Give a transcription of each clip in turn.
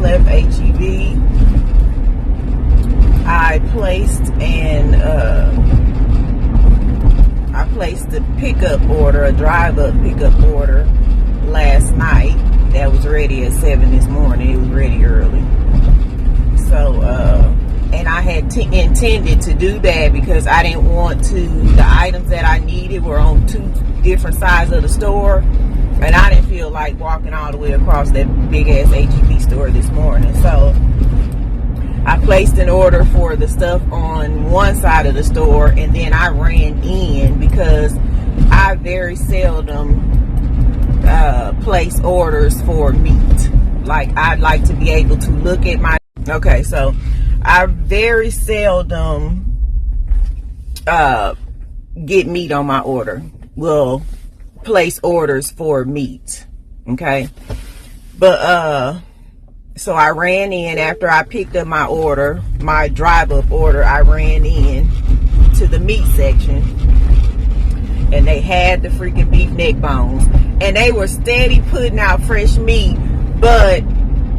left HEB. I placed the pickup order, a drive-up pickup order last night. That was ready at 7 this morning. It was ready early. So, and I had intended to do that because I didn't want to, the items that I needed were on 2 different sides of the store. And I didn't feel like walking all the way across that big-ass HEB store this morning. So, I placed an order for the stuff on one side of the store, and then I ran in because I very seldom place orders for meat. Like, I'd like to be able to look at my... Okay, so I very seldom get meat on my order. Will place orders for meat. Okay? But, so I ran in after I picked up my order, my drive-up order. I ran in to the meat section, and they had the freaking beef neck bones, and they were steady putting out fresh meat, but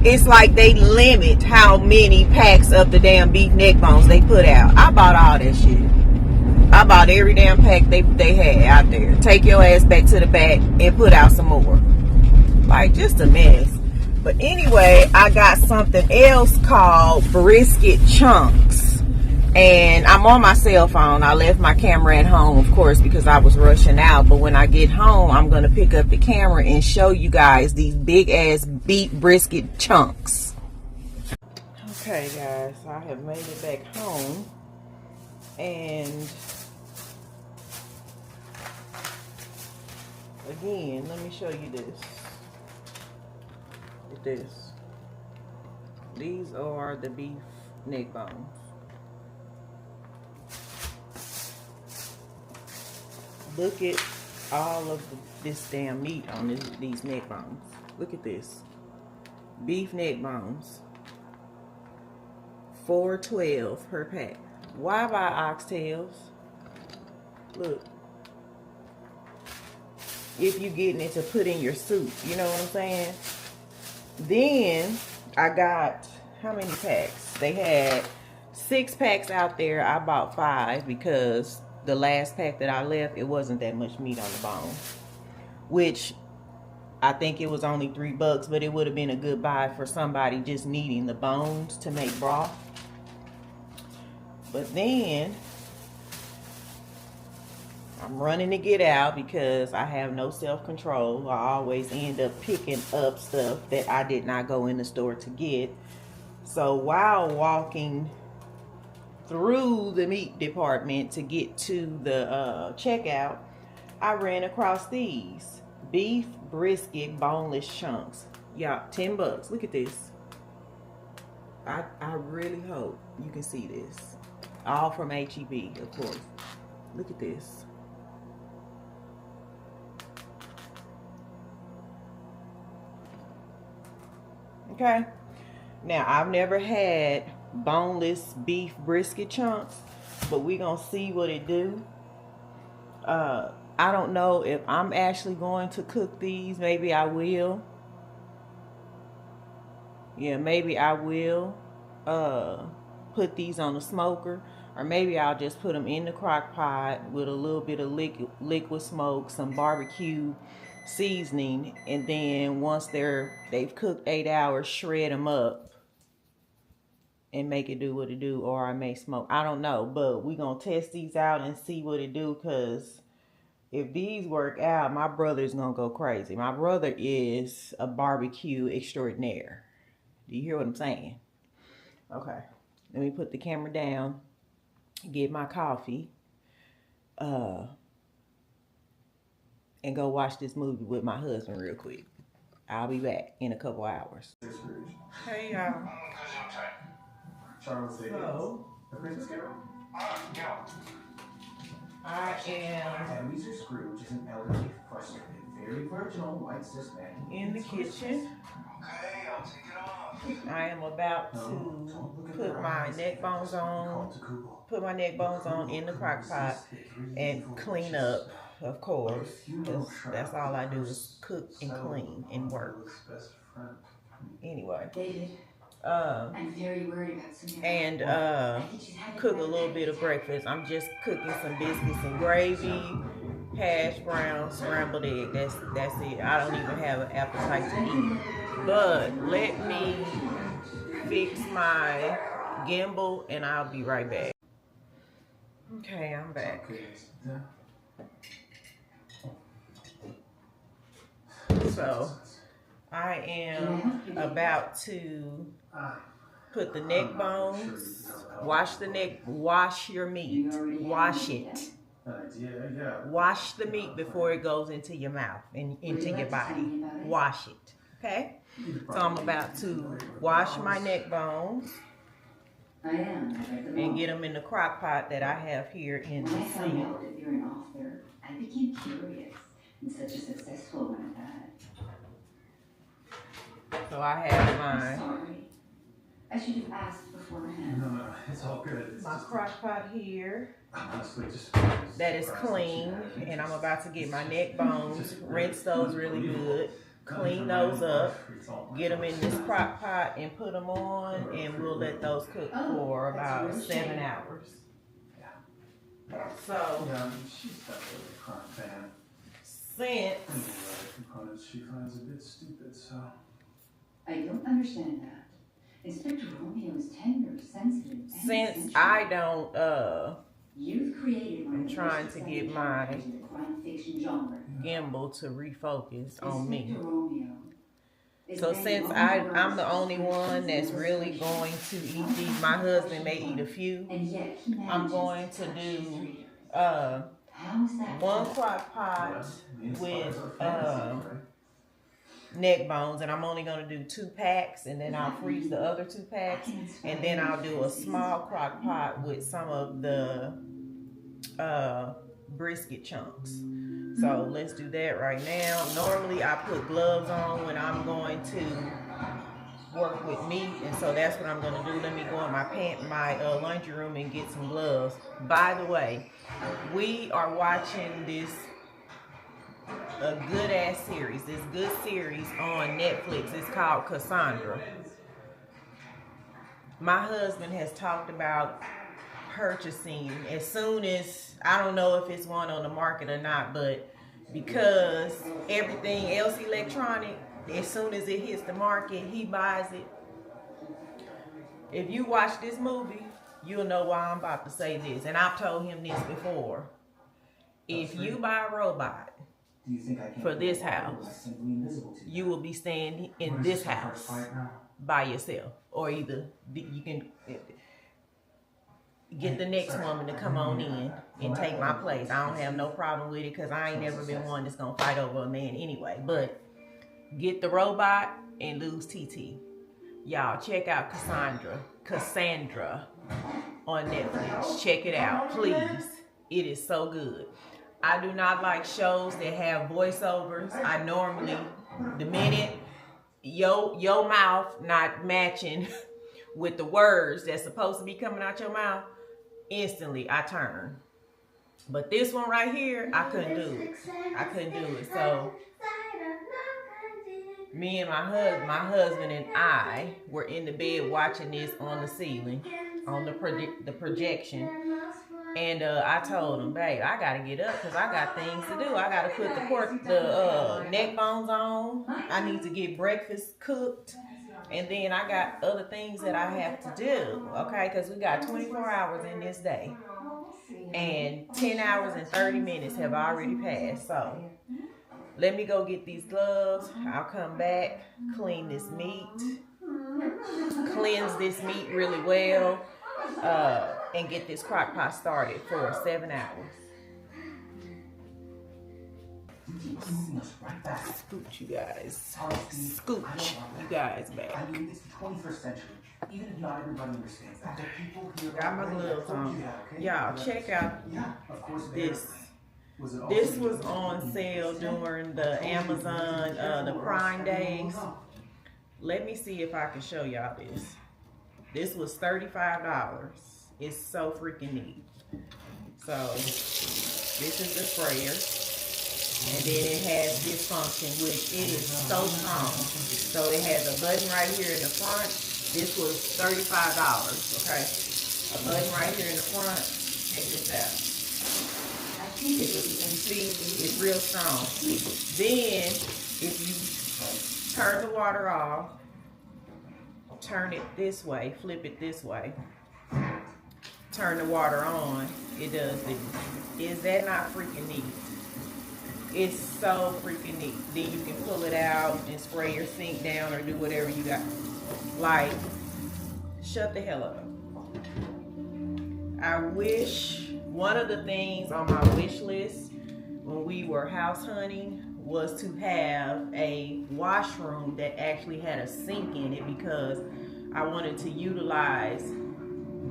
it's like they limit how many packs of the damn beef neck bones they put out. I bought all that shit. I bought every damn pack they had out there. Take your ass back to the back and put out some more. Like, just a mess. But anyway, I got something else called brisket chunks. And I'm on my cell phone. I left my camera at home, of course, because I was rushing out. But when I get home, I'm going to pick up the camera and show you guys these big-ass beef brisket chunks. Okay, guys. I have made it back home. And again, let me show you this. This. These are the beef neck bones. Look at all of this damn meat on these neck bones. Look at this. Beef neck bones. $4.12 per pack. Why buy oxtails? Look. If you're getting it to put in your soup, you know what I'm saying? Then I got, how many packs? They had 6 packs out there. I bought 5 because the last pack that I left, it wasn't that much meat on the bone. Which I think it was only $3, but it would have been a good buy for somebody just needing the bones to make broth. But then I'm running to get out because I have no self-control. I always end up picking up stuff that I did not go in the store to get. So while walking through the meat department to get to the checkout, I ran across these beef brisket boneless chunks. Y'all, $10. Look at this. I really hope you can see this. All from HEB, of course. Look at this. Okay, now I've never had boneless beef brisket chunks, but we're gonna see what it do. I don't know if I'm actually going to cook these. Maybe I will. Yeah, maybe I will put these on the smoker, or maybe I'll just put them in the crock pot with a little bit of liquid smoke, some barbecue seasoning, and then once they've cooked 8 hours, shred them up and make it do what it do. Or I may smoke, I don't know, but we're gonna test these out and see what it do, because if these work out, my brother's gonna go crazy. My brother is a barbecue extraordinaire. Do you hear what I'm saying? Okay, let me put the camera down, get my coffee, and go watch this movie with my husband real quick. I'll be back in a couple hours. Hey, y'all. So, I am very virginal white cis man in the kitchen. Okay, I'll take it off. I am about to put my neck bones on in the crock pot and clean up, of course. That's all I do is cook and clean and work. Anyway. I'm very worried about Samira. And cook a little bit of breakfast. I'm just cooking some biscuits and gravy, hash browns, scrambled egg. That's it. I don't even have an appetite to eat. But let me fix my gimbal and I'll be right back. Okay, I'm back. So I am about to put the neck bones, wash the neck, wash your meat, wash it. Wash the meat before it goes into your mouth and into your body. Wash it, okay? So I'm about to wash my neck bones and get them in the crock pot that I have here in the sink. I became curious in such a successful one at that. So I have mine. Sorry. I should have asked beforehand. No, it's all good. My crock pot here. Honestly, just that is clean, and I'm about to get my neck bones, rinse those really good, clean those up, get them in this crock pot and put them on, and we'll let those cook for about 7 hours. So, yeah, she's definitely a crime fan. Since Components she finds a bit stupid, so I don't understand that. Inspector Romeo is tender, sensitive, and since I don't you've created I'm trying to get my crime fiction genre. gimbal to refocus on me. Romeo. So since I'm the only one that's really going to eat these, my husband may eat a few. I'm going to do one crock pot with neck bones, and I'm only going to do 2 packs, and then I'll freeze the other 2 packs, and then I'll do a small crock pot with some of the brisket chunks. So let's do that right now. Normally I put gloves on when I'm going to work with meat, and so that's what I'm going to do. Let me go in my laundry room and get some gloves. By the way, we are watching a good ass series. This good series on Netflix. It's called Cassandra. My husband has talked about purchasing as soon as, I don't know if it's one on the market or not, but because everything else electronic, as soon as it hits the market, he buys it. If you watch this movie, you'll know why I'm about to say this, and I've told him this before. If you buy a robot for this house, you will be staying in this house by yourself, or either you can get the next woman to come on in and take my place. I don't have no problem with it because I ain't never been one that's gonna fight over a man anyway. But get the robot and lose TT. Y'all check out Cassandra on Netflix. Check it out, please. It is so good. I do not like shows that have voiceovers. I normally, the minute your mouth not matching with the words that's supposed to be coming out your mouth, instantly I turn. But this one right here, I couldn't do it. I couldn't do it. So me and my husband and I were in the bed watching this on the ceiling, on the projection. And I told him, babe, I gotta get up because I got things to do. I gotta put the neck bones on. I need to get breakfast cooked. And then I got other things that I have to do, okay? Because we got 24 hours in this day. And 10 hours and 30 minutes have already passed. So let me go get these gloves. I'll come back, clean this meat, cleanse this meat really well, and get this crock pot started for 7 hours. Scooch you guys. Scooch you guys back. I mean, it's the 21st century. Even if not everybody understands that. The people here got my gloves on. Y'all, check out this. Was This was on sale during the Amazon, the Prime days. Let me see if I can show y'all this. This was $35. It's so freaking neat. So this is the sprayer. And then it has this function, which it is so strong. So it has a button right here in the front, This was $35, okay? A button right here in the front. Check this out. You see, it's real strong. Then, if you turn the water off, turn it this way, flip it this way, turn the water on, it does this. Is that not freaking neat? It's so freaking neat. Then you can pull it out and spray your sink down or do whatever you got. Like, shut the hell up. I wish, one of the things on my wish list when we were house hunting was to have a washroom that actually had a sink in it, because I wanted to utilize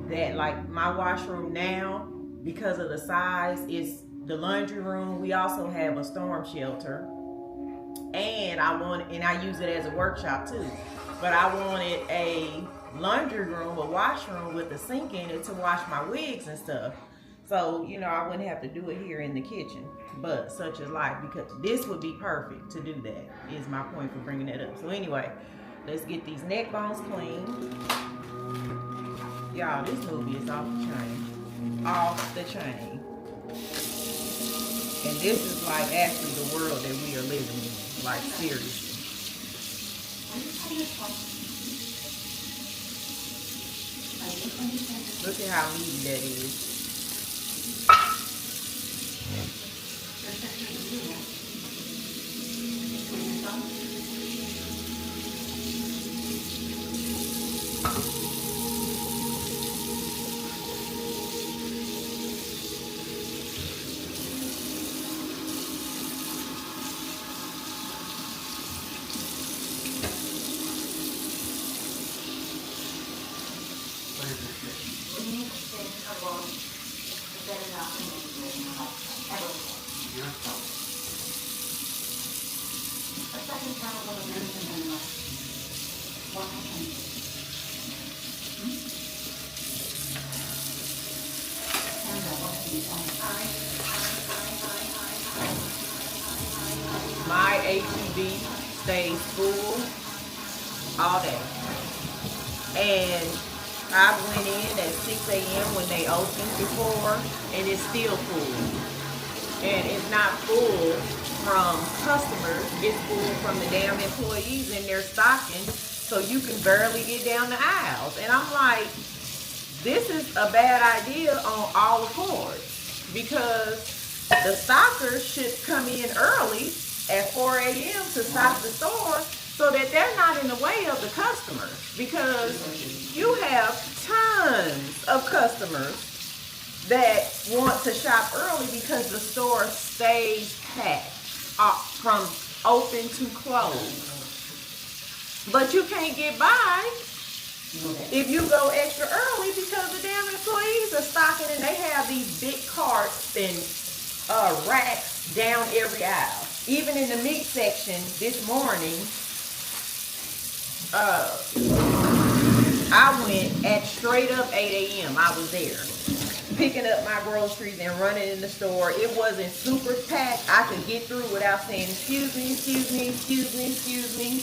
that. Like, my washroom now, because of the size, is the laundry room. We also have a storm shelter, and I use it as a workshop too. But I wanted a laundry room, a washroom with a sink in it to wash my wigs and stuff. So, you know, I wouldn't have to do it here in the kitchen. But such is life, because this would be perfect to do that, is my point for bringing that up. So anyway, let's get these neck bones clean. Y'all, this movie is off the chain. Off the chain. And this is like actually the world that we are living in. Like, seriously. Look at how meaty that is. My HEB stays full all day. And I went in at 6 a.m. when they opened before, and it's still full. And it's not full from customers, it's full from the damn employees in their stocking, so you can barely get down the aisles. And I'm like, this is a bad idea on all accords, because the stockers should come in early at 4 a.m. to stock the store, so that they're not in the way of the customers, because you have tons of customers that want to shop early because the store stays packed from open to close. But you can't get by if you go extra early, because the damn employees are stocking, and they have these big carts and racks down every aisle. Even in the meat section this morning, I went at straight up 8 a.m. I was there, picking up my groceries and running in the store. It wasn't super packed. I could get through without saying, excuse me, excuse me, excuse me, excuse me.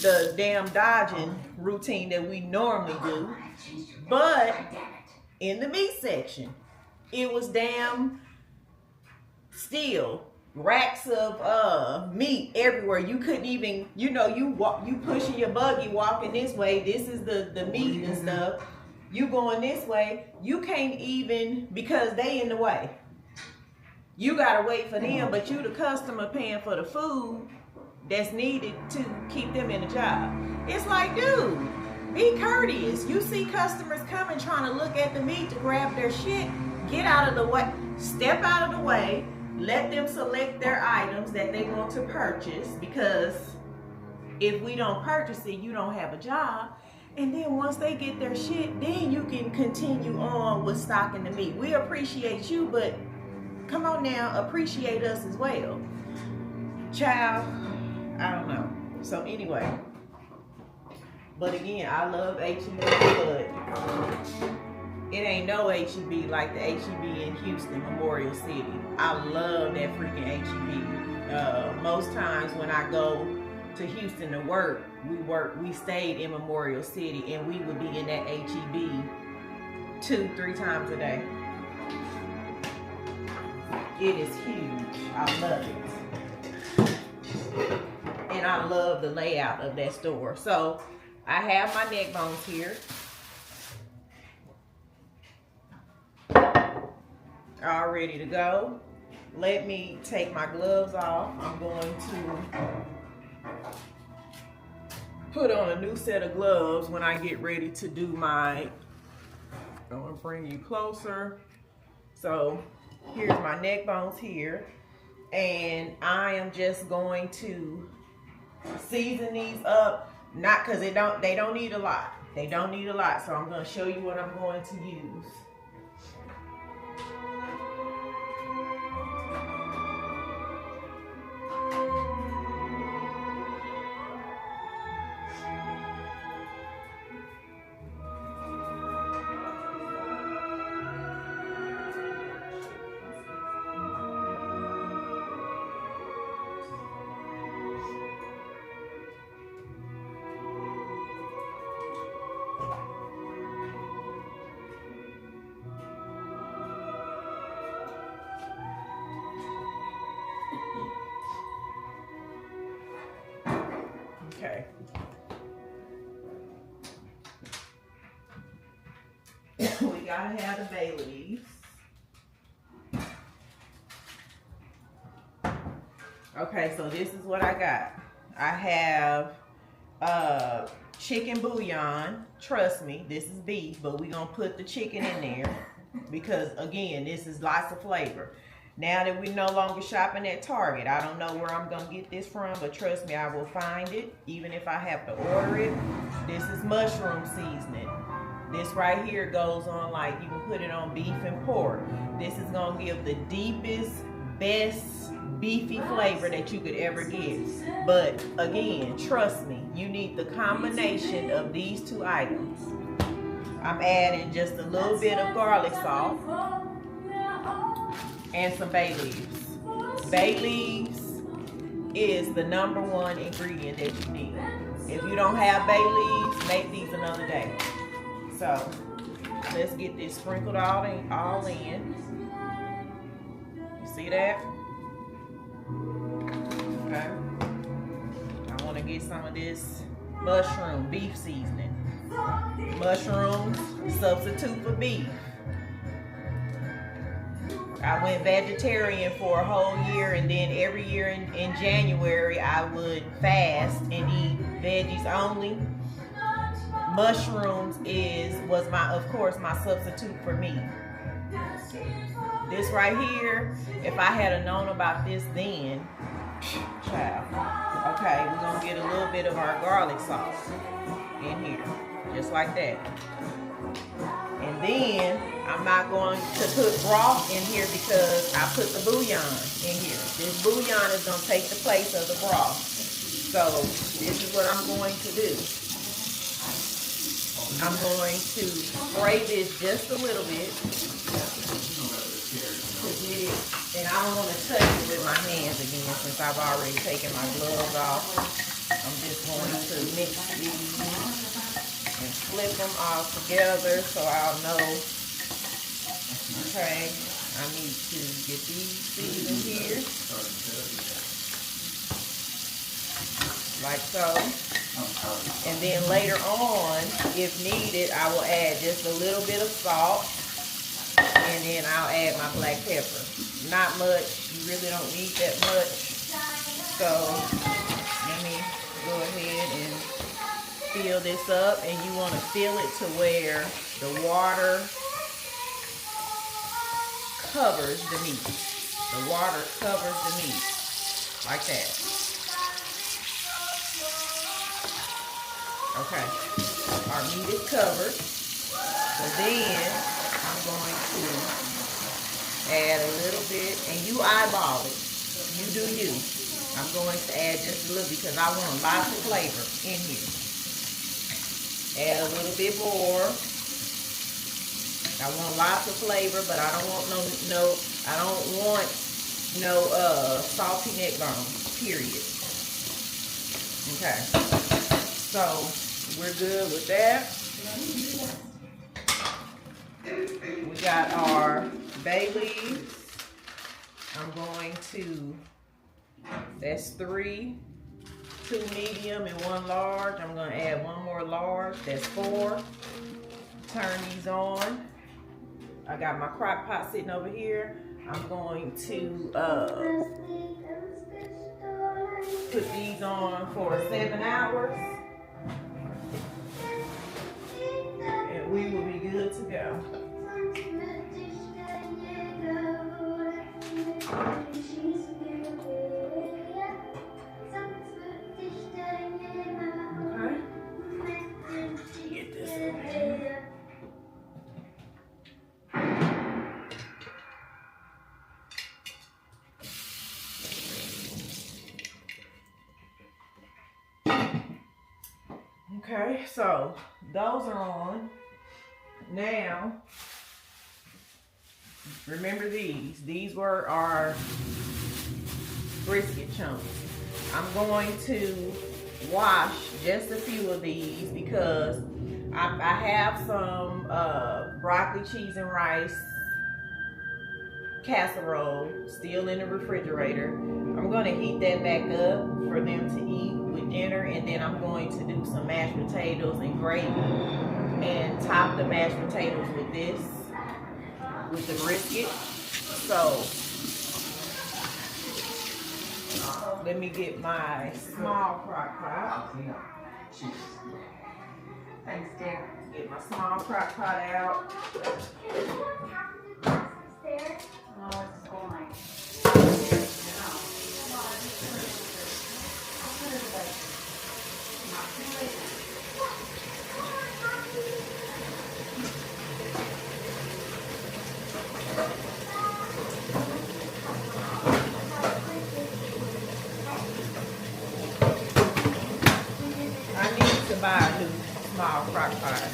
The damn dodging routine that we normally do. But in the meat section, it was damn still. Racks of meat everywhere. You couldn't even, you know, you pushing your buggy, walking this way. This is the meat and stuff. You going this way. You can't even, because they in the way. You gotta wait for them, but you the customer paying for the food that's needed to keep them in the job. It's like, dude, be courteous. You see customers coming trying to look at the meat to grab their shit. Get out of the way. Step out of the way. Let them select their items that they want to purchase, because if we don't purchase it, you don't have a job. And then once they get their shit, then you can continue on with stocking the meat. We appreciate you, but come on now, appreciate us as well. Child, I don't know. So anyway, but again, I love HEB, but it ain't no HEB like the HEB in Houston, Memorial City. I love that freaking HEB. Most times when I go to Houston to work, we stayed in Memorial City, and we would be in that HEB 2-3 times a day. It is huge. I love it. And I love the layout of that store. So I have my neck bones here. All ready to go. Let me take my gloves off. I'm going to put on a new set of gloves when I get ready to do my, I'm gonna bring you closer. So here's my neck bones here. And I am just going to season these up. Not because they don't need a lot. They don't need a lot. So I'm gonna show you what I'm going to use. Okay. We gotta have the bay leaves. Okay, so this is what I got. I have chicken bouillon. Trust me, this is beef, but we're gonna put the chicken in there because again, this is lots of flavor. Now that we're no longer shopping at Target, I don't know where I'm gonna get this from, but trust me, I will find it, even if I have to order it. This is mushroom seasoning. This right here goes on, like, you can put it on beef and pork. This is gonna give the deepest, best beefy flavor that you could ever get. But again, trust me, you need the combination of these two items. I'm adding just a little bit of garlic salt and some bay leaves. Bay leaves is the #1 ingredient that you need. If you don't have bay leaves, make these another day. So let's get this sprinkled all in. You see that? Okay. I want to get some of this mushroom beef seasoning. Mushrooms, substitute for beef. I went vegetarian for a whole year, and then every year in January I would fast and eat veggies only. Mushrooms was of course my substitute for meat. This right here, if I had known about this then, child. Okay, we're gonna get a little bit of our garlic sauce in here, just like that. And then I'm not going to put broth in here because I put the bouillon in here. This bouillon is going to take the place of the broth. So this is what I'm going to do. I'm going to spray this just a little bit. And I don't want to touch it with my hands again since I've already taken my gloves off. I'm just going to mix these and flip them all together so I'll know. Okay, I need to get these seasoned here, like so. And then later on, if needed, I will add just a little bit of salt, and then I'll add my black pepper. Not much, you really don't need that much. So let me go ahead and fill this up, and you want to fill it to where the water covers the meat. The water covers the meat, like that. Okay, our meat is covered. So then I'm going to add a little bit, and you eyeball it. You do you. I'm going to add just a little because I want lots of flavor in here. Add a little bit more. I want lots of flavor, but I don't want no salty neck bones, period. Okay, so we're good with that. We got our bay leaves. I'm going to, that's 3, 2 medium and 1 large. I'm going to add 1 more large, that's 4. Turn these on. I got my crock pot sitting over here. I'm going to put these on for 7 hours. And we will be good to go. Okay. Get this in here. Okay, so those are on. Now, remember these were our brisket chunks. I'm going to wash just a few of these because I have some broccoli, cheese, and rice casserole still in the refrigerator. I'm going to heat that back up for them to eat with dinner, and then I'm going to do some mashed potatoes and gravy and top the mashed potatoes with this, with the brisket. So let me get my small crock pot. Thanks, dear. Get my small crock pot out. Oh, it's fine. I need to buy a new small crock pot.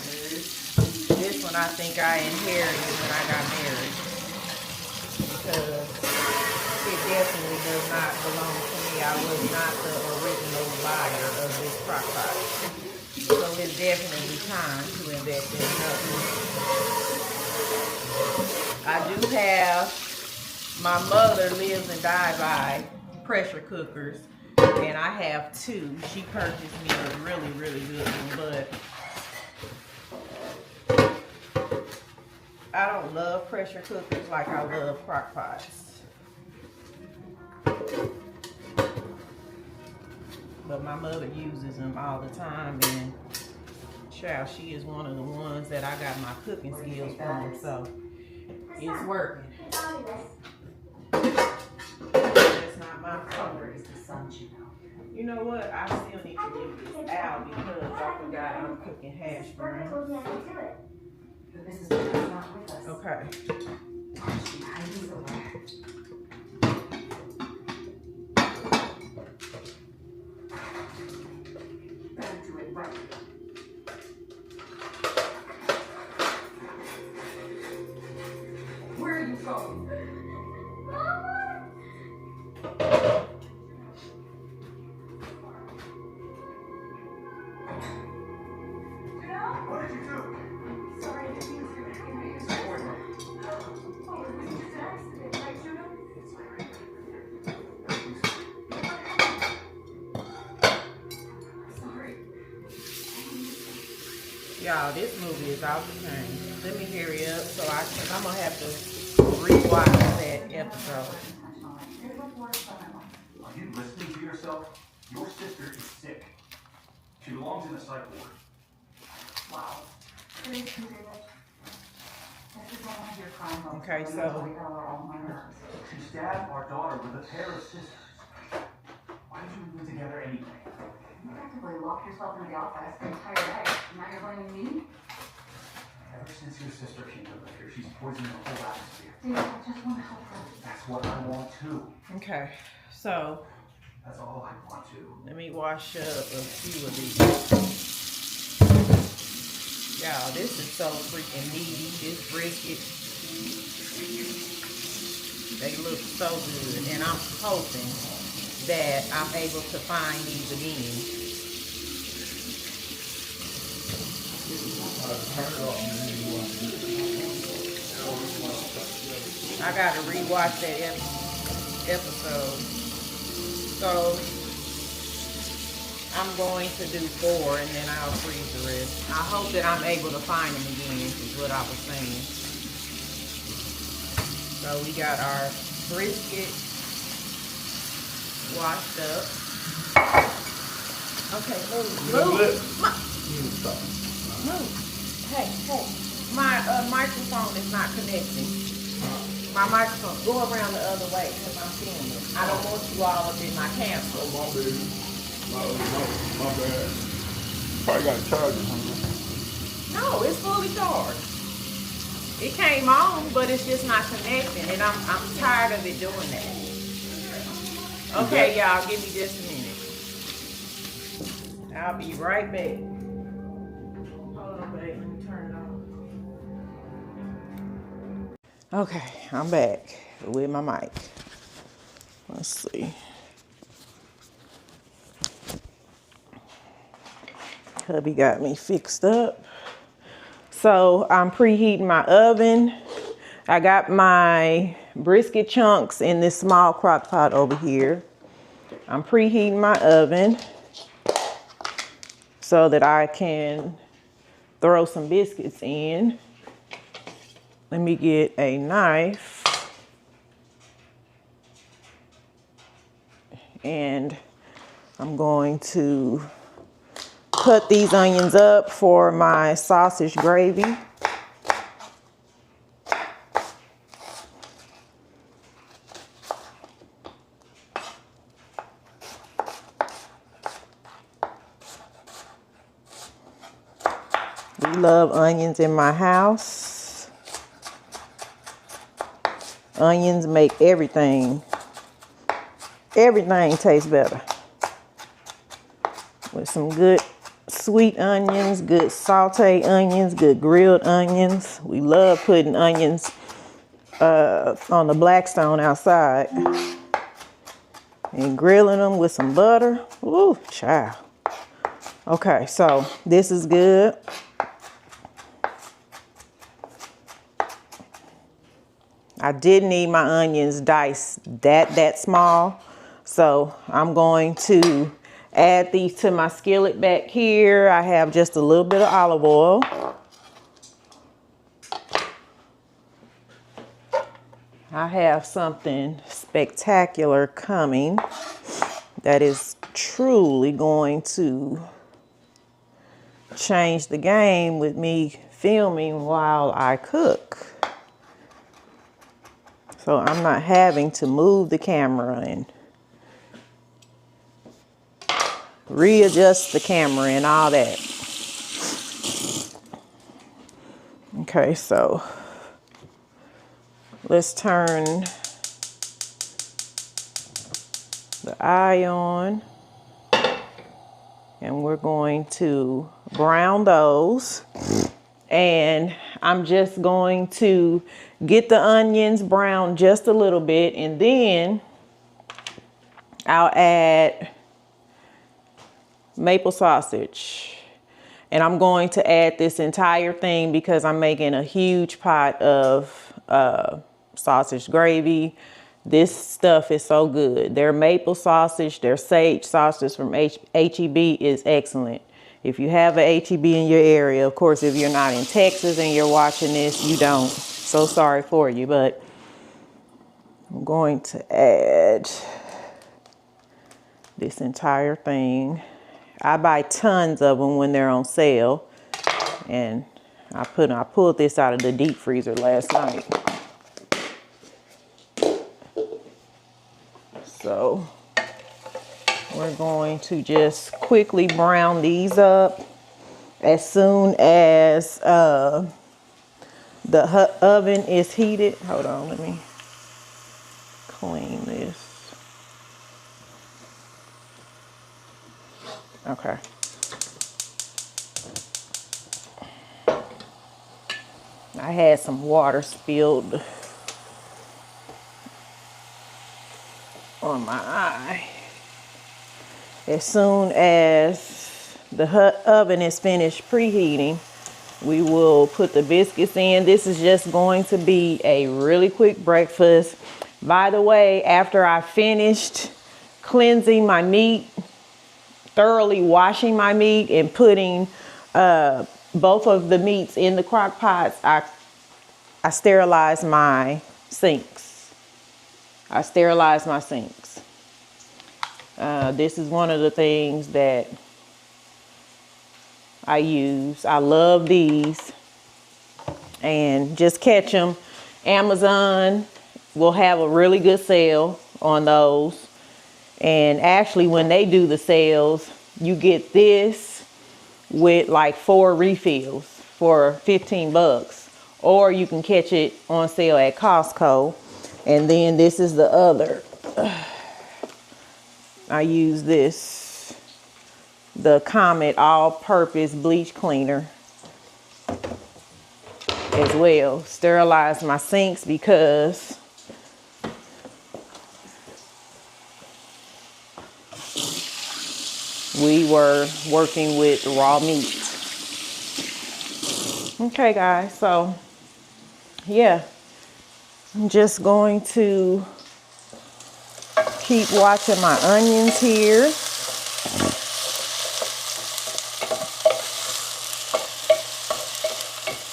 This one I think I inherited when I got married, because it definitely does not belong to me. I was not the original buyer of this crock pot. So it's definitely time to invest in another. I do have, my mother lives and died by pressure cookers, and I have 2. She purchased me a really, really good one, but I don't love pressure cookers like I love crock pots. But my mother uses them all the time, and child, she is one of the ones that I got my cooking skills from, so it's working. It's not my fault. You know what? I still need to leave this out because I forgot I'm cooking hash browns. But Mrs. Baker's not with us. Okay. She hides away. Better do it right. Where are you going? What did you do? Sorry, I didn't mean to. It's important. Oh, it was just an accident. I should have. Sorry. Y'all, this movie is off the chain. Let me hurry up so I'm gonna have to rewatch that episode. Are you listening to yourself? Your sister is sick. She belongs in the psych ward. Wow. Please do it. This is one of your crime books. Okay, so She stabbed our daughter with a pair of scissors. Why did you move together anyway? You practically locked yourself in the office the entire day. Now you're blaming me? Ever since your sister came over here, she's poisoning the whole atmosphere. Dude, I just want to help her. That's what I want too. Okay, so That's all I want to. let me wash up a few of these. Y'all, this is so freaking meaty, this brisket. They look so good, and I'm hoping that I'm able to find these again. I gotta rewatch that episode. So I'm going to do 4 and then I'll freeze the rest. I hope that I'm able to find them again, is what I was saying. So we got our brisket washed up. Okay, move. Move. Hey. My microphone is not connecting. My microphone, go around the other way because I'm filming. I don't want you all up in my camera. Oh, my bad. My bad. Probably got to charge it, huh? No, it's fully charged. It came on, but it's just not connecting, and I'm tired of it doing that. Okay, y'all, give me just a minute. I'll be right back. Hold on, babe. Let me turn it on. Okay, I'm back with my mic. Let's see. Hubby got me fixed up. So I'm preheating my oven. I got my brisket chunks in this small crock pot over here. I'm preheating my oven so that I can throw some biscuits in. Let me get a knife. And I'm going to cut these onions up for my sausage gravy. We love onions in my house. Onions make everything tastes better. With some good sweet onions, good sauteed onions, good grilled onions. We love putting onions on the Blackstone outside and grilling them with some butter. Ooh, child. Okay, so this is good. I didn't need my onions diced that small, so I'm going to add these to my skillet back here. I have just a little bit of olive oil. I have something spectacular coming that is truly going to change the game with me filming while I cook. So I'm not having to move the camera and readjust the camera and all that. Okay, so let's turn the eye on and we're going to brown those. And I'm just going to get the onions brown just a little bit, and then I'll add maple sausage. And I'm going to add this entire thing because I'm making a huge pot of sausage gravy. This stuff is so good. Their maple sausage, their sage sausage from H-E-B is excellent. If you have a H-E-B in your area, of course, if you're not in Texas and you're watching this, you don't. So sorry for you, but I'm going to add this entire thing. I buy tons of them when they're on sale, and I pulled this out of the deep freezer last night. So we're going to just quickly brown these up. As soon as the oven is heated. Hold on, let me clean this. Okay. I had some water spilled on my eye. As soon as the oven is finished preheating, We will put the biscuits in. This is just going to be a really quick breakfast. By the way, after I finished cleansing my meat, thoroughly washing my meat and putting both of the meats in the crock pots, I sterilized my sinks. This is one of the things that I use. I love these, and just catch them. Amazon will have a really good sale on those. And actually, when they do the sales, you get this with like 4 refills for 15 bucks. Or you can catch it on sale at Costco. And then this is the other. I use this, the Comet all-purpose bleach cleaner as well. Sterilize my sinks because we were working with raw meat. Okay, guys, so yeah, I'm just going to keep watching my onions here.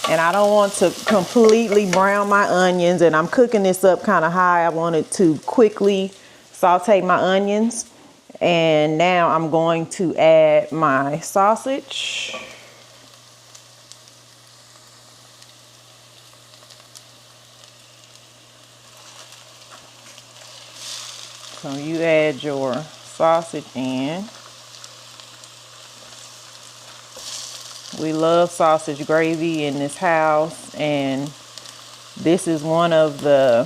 And I don't want to completely brown my onions, and I'm cooking this up kind of high. I wanted to quickly saute my onions. And now I'm going to add my sausage. So you add your sausage in. We love sausage gravy in this house, and this is one of the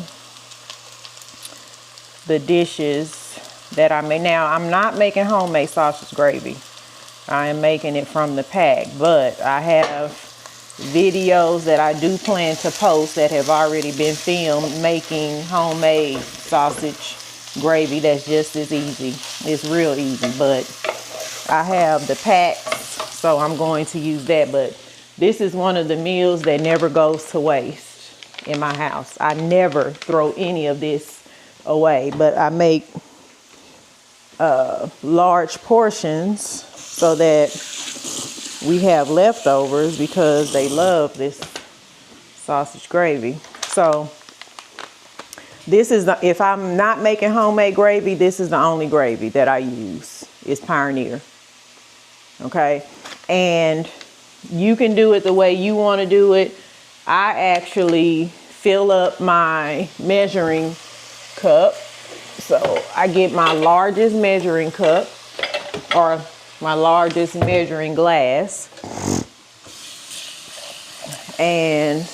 dishes that I make. Now, I'm not making homemade sausage gravy. I am making it from the pack, but I have videos that I do plan to post that have already been filmed making homemade sausage gravy. That's just as easy. It's real easy, but I have the packs, so I'm going to use that. But this is one of the meals that never goes to waste in my house. I never throw any of this away, but I make large portions so that we have leftovers because they love this sausage gravy. So this is if I'm not making homemade gravy, this is the only gravy that I use. It's Pioneer. Okay, and you can do it the way you want to do it. I actually fill up my measuring cup. So I get my largest measuring cup or my largest measuring glass, and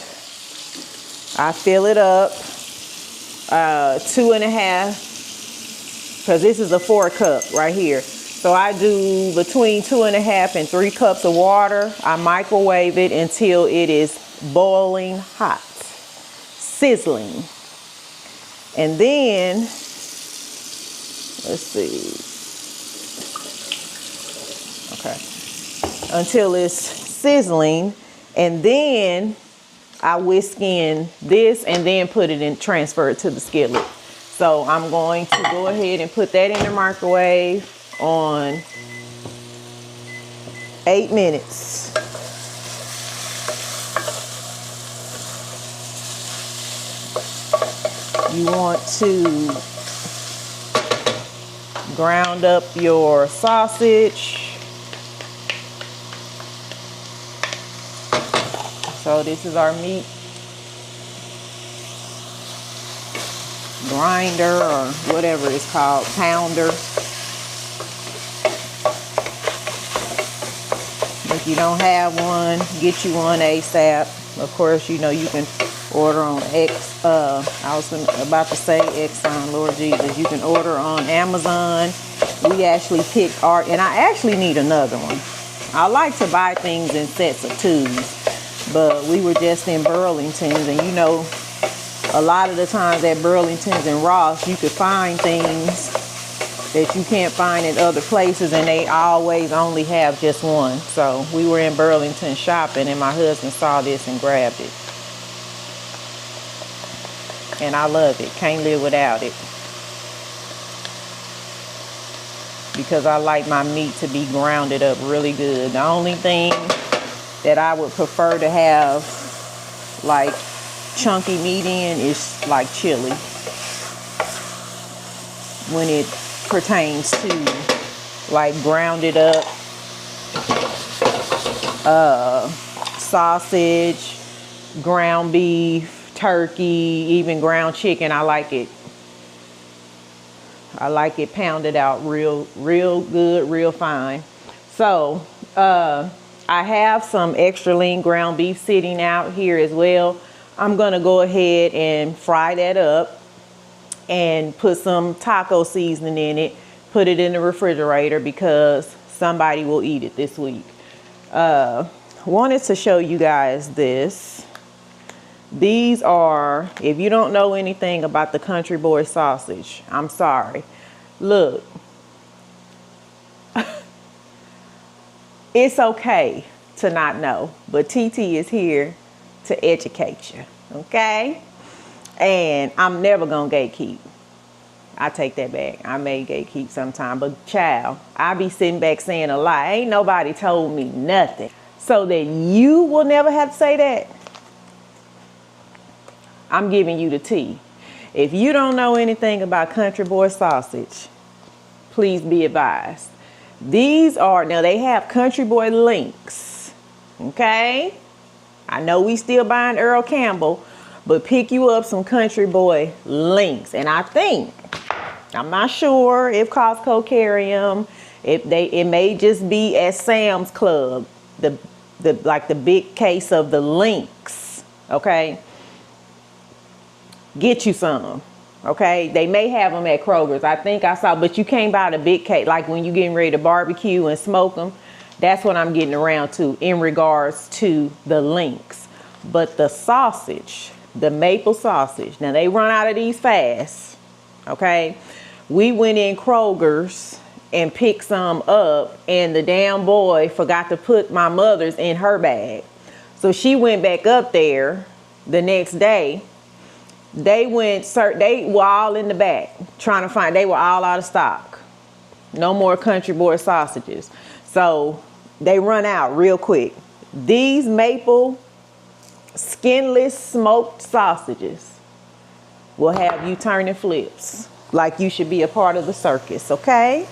I fill it up 2.5, because this is a 4 cup right here. So I do between 2.5 and 3 cups of water. I microwave it until it is boiling hot, sizzling, and then let's see. Okay. Until it's sizzling, and then I whisk in this and then put it in, transfer it to the skillet. So I'm going to go ahead and put that in the microwave on 8 minutes. You want to ground up your sausage. So this is our meat grinder, or whatever it's called, pounder. If you don't have one, get you one ASAP. Of course, you know you can order on I was about to say Exxon, Lord Jesus. You can order on Amazon. We actually picked our, and I actually need another one. I like to buy things in sets of 2s, but we were just in Burlington's, and you know, a lot of the times at Burlington's and Ross, you could find things that you can't find in other places, and they always only have just one. So we were in Burlington shopping, and my husband saw this and grabbed it. And I love it. Can't live without it. Because I like my meat to be grounded up really good. The only thing that I would prefer to have like chunky meat in is like chili. When it pertains to like grounded up sausage, ground beef, turkey, even ground chicken, I like it. I like it pounded out real good, real fine. So I have some extra lean ground beef sitting out here as well. I'm gonna go ahead and fry that up and put some taco seasoning in it, put it in the refrigerator because somebody will eat it this week. Wanted to show you guys this. These are, if you don't know anything about the country boy sausage, I'm sorry. Look, it's okay to not know, but TT is here to educate you, okay? And I'm never gonna gatekeep. I take that back. I may gatekeep sometime, but child, I be sitting back saying a lie. Ain't nobody told me nothing. So that you will never have to say that, I'm giving you the tea. If you don't know anything about country boy sausage, please be advised. These are, now they have country boy links, okay? I know we still buying Earl Campbell, but pick you up some country boy links. And I think, I'm not sure if Costco carry them, it may just be at Sam's Club, like the big case of the links, okay? Get you some, okay? They may have them at Kroger's. I think I saw, but you can't buy the big case, like when you're getting ready to barbecue and smoke them. That's what I'm getting around to in regards to the links. But the sausage, the maple sausage, now they run out of these fast, okay? We went in Kroger's and picked some up, and the damn boy forgot to put my mother's in her bag. So she went back up there the next day. They were all in the back trying to find, they were all out of stock. No more country boy sausages. So they run out real quick. These maple skinless smoked sausages will have you turning flips like you should be a part of the circus, okay?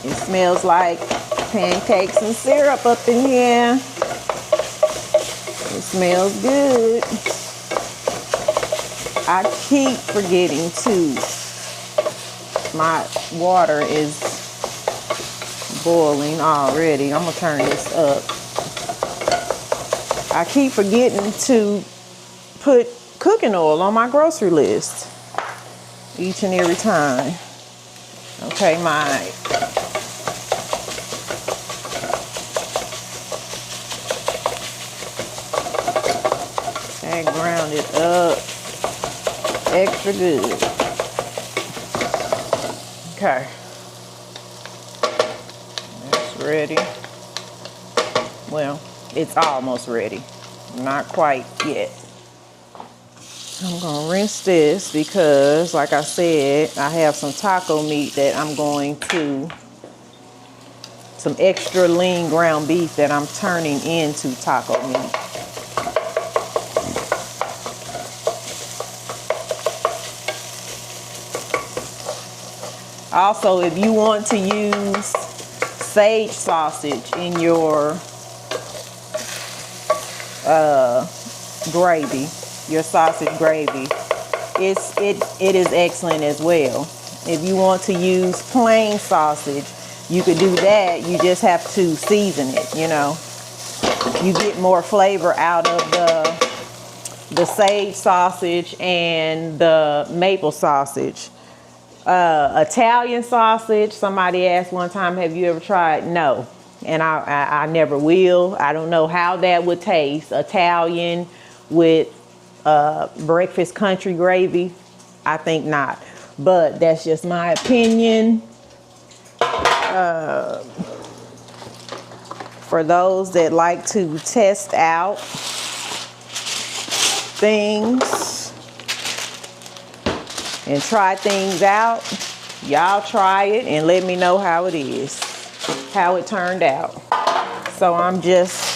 It smells like pancakes and syrup up in here. It smells good. I keep forgetting to, my water is boiling already. I'm gonna turn this up. I keep forgetting to put cooking oil on my grocery list each and every time. Okay, my ground it up extra good. Okay, that's ready. Well, it's almost ready, not quite yet. I'm gonna rinse this because, like I said, I have some taco meat that I'm going to, some extra lean ground beef that I'm turning into taco meat. Also, if you want to use sage sausage in your gravy, your sausage gravy, it is excellent as well. If you want to use plain sausage, you could do that. You just have to season it, you know. You get more flavor out of the sage sausage and the maple sausage. Italian sausage, somebody asked one time, have you ever tried? No, and I never will. I don't know how that would taste. Italian with breakfast country gravy? I think not, but that's just my opinion. For those that like to test out things and try things out, y'all try it and let me know how it is, how it turned out. So I'm just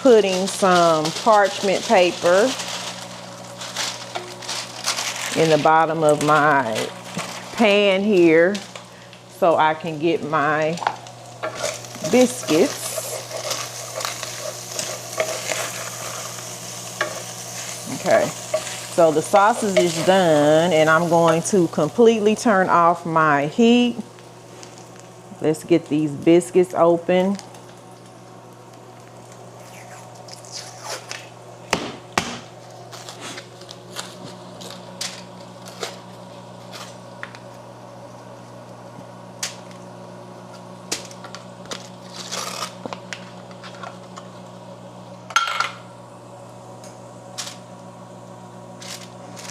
putting some parchment paper in the bottom of my pan here so I can get my biscuits. Okay, so the sausage is done and I'm going to completely turn off my heat. Let's get these biscuits open.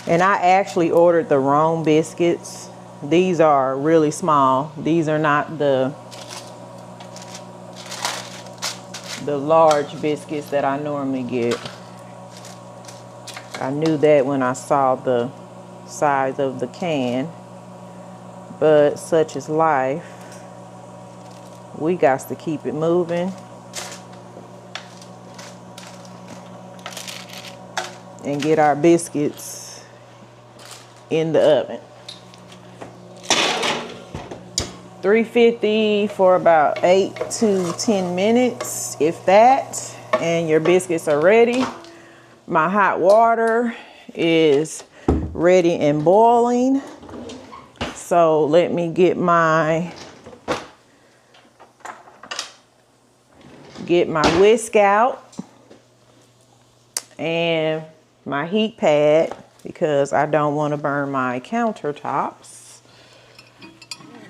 And I actually ordered the wrong biscuits. These are really small. These are not the large biscuits that I normally get. I knew that when I saw the size of the can, but such is life. We got to keep it moving. And get our biscuits in the oven. 350 for about 8 to 10 minutes, if that, and your biscuits are ready. My hot water is ready and boiling. So let me get my whisk out and my heat pad, because I don't want to burn my countertops.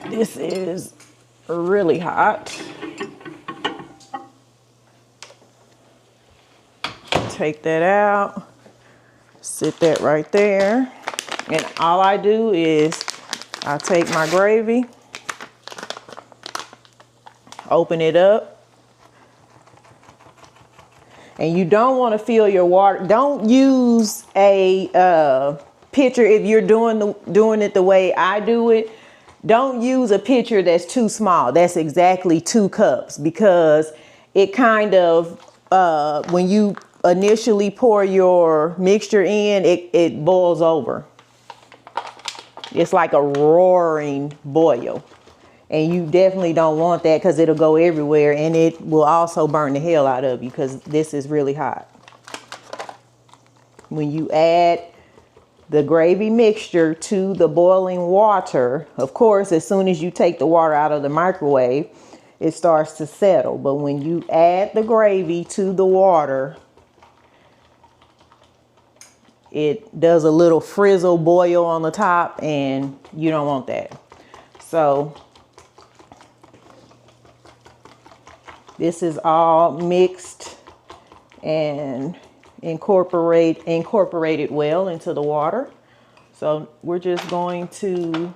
This is really hot. Take that out, sit that right there. And all I do is I take my gravy, open it up. And you don't want to fill your water. Don't use a pitcher if you're doing it the way I do it. Don't use a pitcher that's too small. That's exactly 2 cups, because it kind of, when you initially pour your mixture in, it boils over. It's like a roaring boil. And you definitely don't want that, because it'll go everywhere and it will also burn the hell out of you, because this is really hot. When you add the gravy mixture to the boiling water, of course, as soon as you take the water out of the microwave, it starts to settle. But when you add the gravy to the water, it does a little frizzle boil on the top, and you don't want that. So this is all mixed and incorporated well into the water. So we're just going to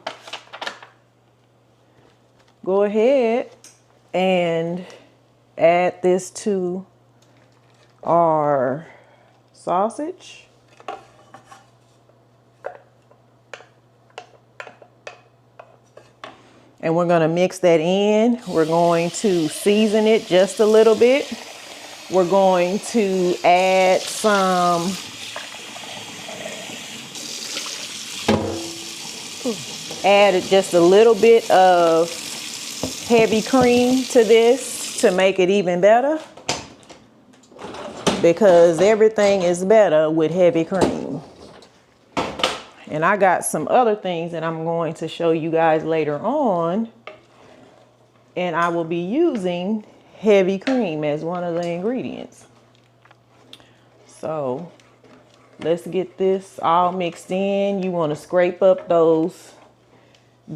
go ahead and add this to our sausage. And we're going to mix that in. We're going to season it just a little bit. We're going to add just a little bit of heavy cream to this to make it even better, because everything is better with heavy cream. And I got some other things that I'm going to show you guys later on. And I will be using heavy cream as one of the ingredients. So let's get this all mixed in. You want to scrape up those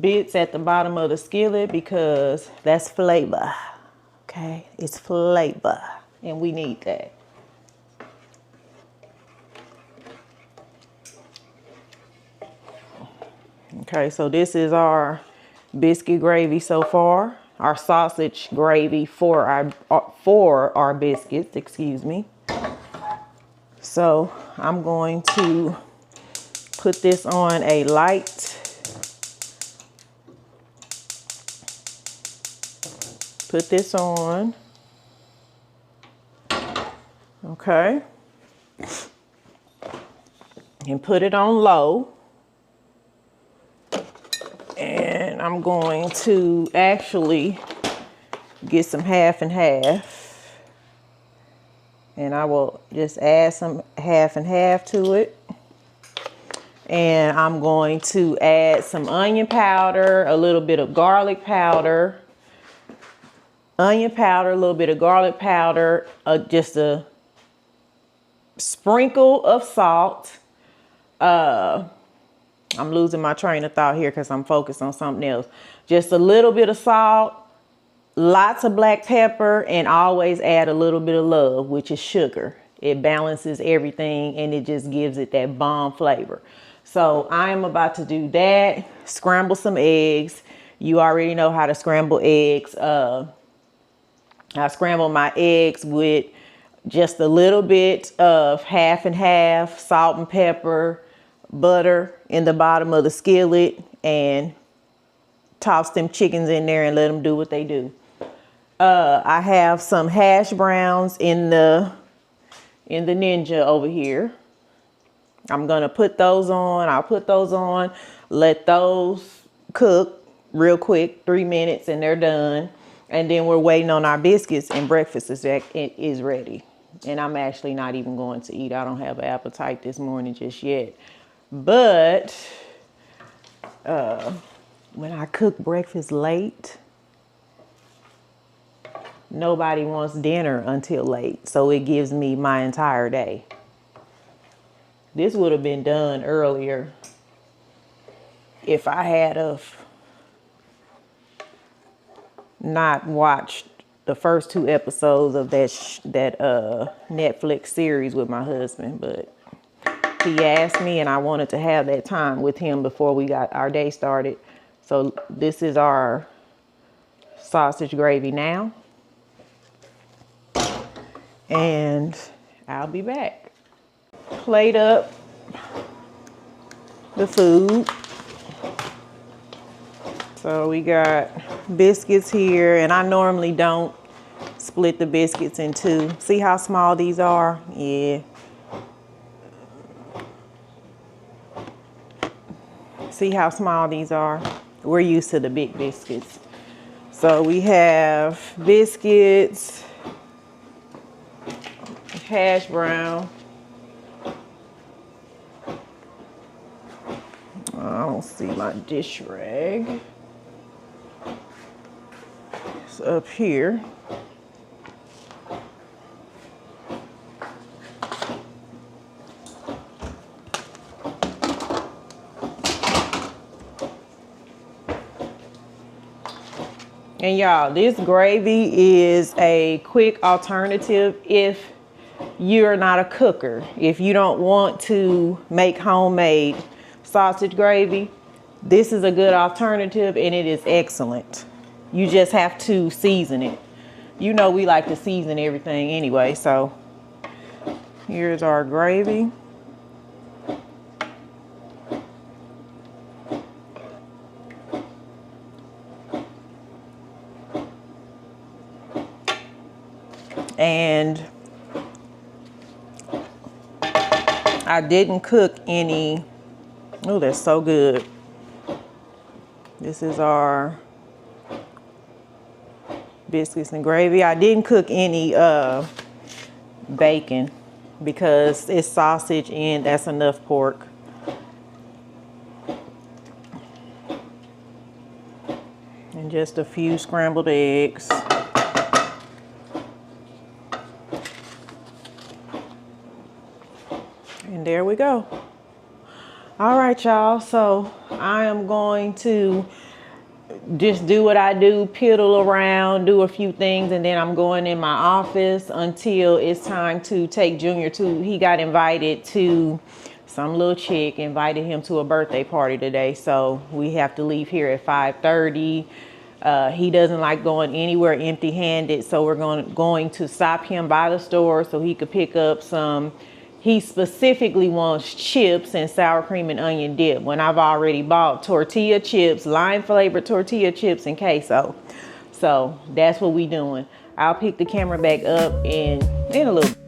bits at the bottom of the skillet, because that's flavor. Okay, it's flavor and we need that. Okay, so this is our biscuit gravy so far. Our sausage gravy for our biscuits, excuse me. So I'm going to put this on a light. Put this on. Okay. And put it on low. And I'm going to actually get some half and half. And I will just add some half and half to it. And I'm going to add some onion powder, a little bit of garlic powder, a little bit of garlic powder, just a sprinkle of salt. I'm losing my train of thought here because I'm focused on something else. Just a little bit of salt, lots of black pepper, and always add a little bit of love, which is sugar. It balances everything and it just gives it that bomb flavor. So I am about to do that. Scramble some eggs. You already know how to scramble eggs. I scramble my eggs with just a little bit of half and half, salt and pepper, butter in the bottom of the skillet, and toss them chickens in there and let them do what they do. I have some hash browns in the Ninja over here. I'm gonna put those on. I'll put those on, let those cook real quick, 3 minutes, and they're done. And then we're waiting on our biscuits, and breakfast is ready. And I'm actually not even going to eat. I don't have an appetite this morning just yet. But when I cook breakfast late, nobody wants dinner until late. So it gives me my entire day. This would have been done earlier if I had not watched the first 2 episodes of that Netflix series with my husband. But he asked me, and I wanted to have that time with him before we got our day started. So this is our sausage gravy now. And I'll be back. Plate up the food. So we got biscuits here, and I normally don't split the biscuits in 2. See how small these are? Yeah. See how small these are? We're used to the big biscuits. So we have biscuits, hash brown. I don't see my dish rag. It's up here. And y'all, this gravy is a quick alternative if you're not a cooker. If you don't want to make homemade sausage gravy, this is a good alternative, and it is excellent. You just have to season it. You know we like to season everything anyway, so here's our gravy. And I didn't cook any. Oh, that's so good. This is our biscuits and gravy. I didn't cook any bacon because it's sausage and that's enough pork. And just a few scrambled eggs. And there we go. All right, y'all. So I am going to just do what I do, piddle around, do a few things, and then I'm going in my office until it's time to take Junior to, he got invited to some little chick invited him to a birthday party today, so we have to leave here at 5:30. He doesn't like going anywhere empty-handed, so we're going to stop him by the store so he could pick up some. He specifically wants chips and sour cream and onion dip when I've already bought tortilla chips, lime-flavored tortilla chips and queso. So that's what we doing. I'll pick the camera back up in a little bit.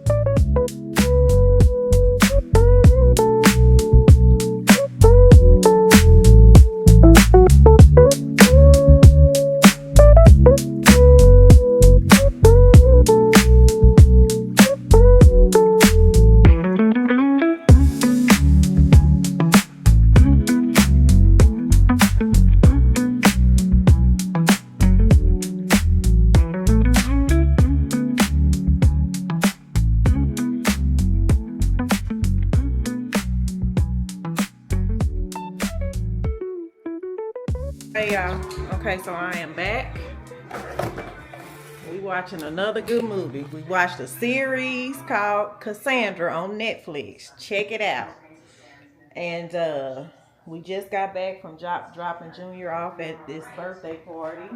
Hey y'all, okay, so I am back. We watching another good movie. We watched a series called Cassandra on Netflix. Check it out. And we just got back from dropping Junior off at this birthday party.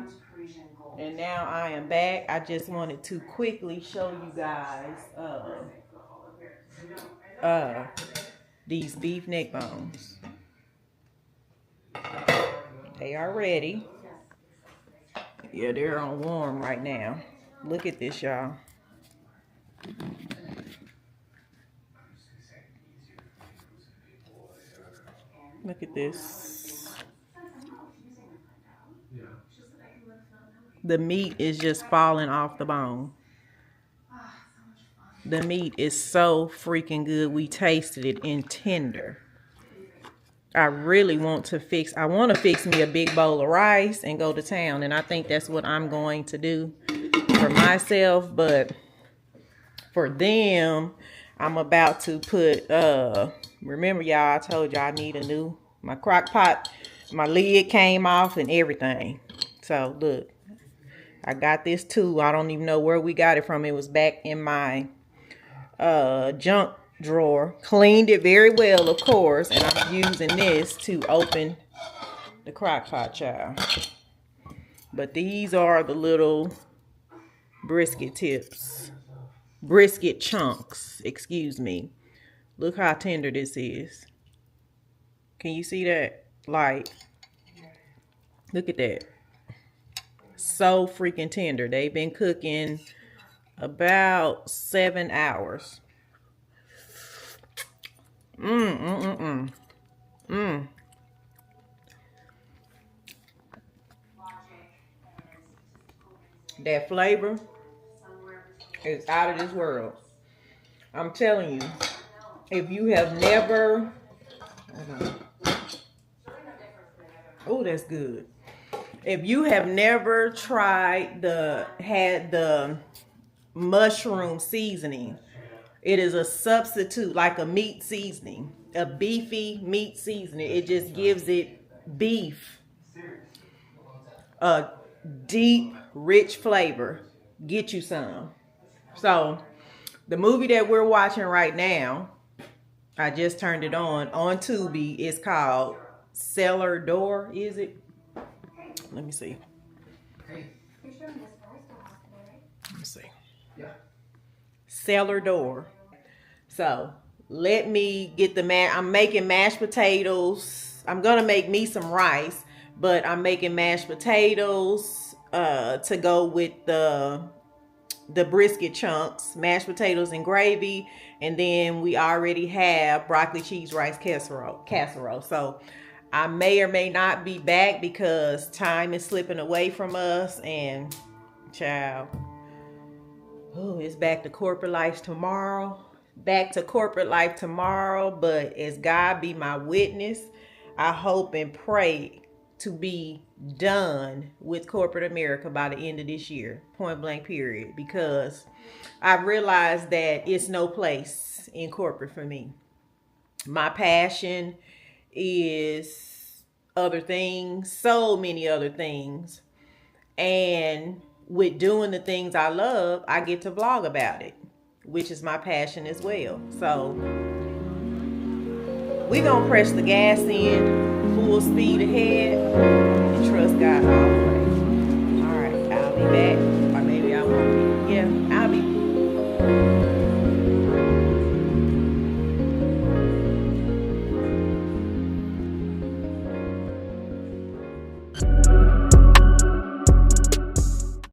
And now I am back. I just wanted to quickly show you guys these beef neck bones. They are ready. Yeah, they're on warm right now. Look at this, y'all. Look at this. The meat is just falling off the bone. The meat is so freaking good. We tasted it and tender. I really want to fix me a big bowl of rice and go to town. And I think that's what I'm going to do for myself. But for them, I'm about to put, remember y'all, I told y'all I need my crock pot, my lid came off and everything. So look, I got this too. I don't even know where we got it from. It was back in my junk drawer. Cleaned it very well, of course, and I'm using this to open the crock pot, child. But these are the little brisket chunks, excuse me. Look how tender this is. Can you see that? Like, look at that. So freaking tender. They've been cooking about 7 hours. That flavor is out of this world. I'm telling you, if you have never, oh, that's good. If you have never tried had the mushroom seasoning, it is a substitute, like a meat seasoning, a beefy meat seasoning. It just gives it beef, a deep, rich flavor. Get you some. So the movie that we're watching right now, I just turned it on Tubi. It's called Cellar Door, is it? Let me see. Hey. Let me see. Yeah. Cellar Door. So let me get I'm making mashed potatoes. I'm gonna make me some rice, but I'm making mashed potatoes to go with the brisket chunks, mashed potatoes and gravy, and then we already have broccoli cheese rice casserole. So I may or may not be back because time is slipping away from us, and child, oh, it's back to corporate life tomorrow. But as God be my witness, I hope and pray to be done with corporate America by the end of this year, point blank period, because I realized that it's no place in corporate for me. My passion is other things, so many other things, and with doing the things I love, I get to vlog about it, which is my passion as well. So We're going to press the gas in full speed ahead and trust God all the way. All right, I'll be back.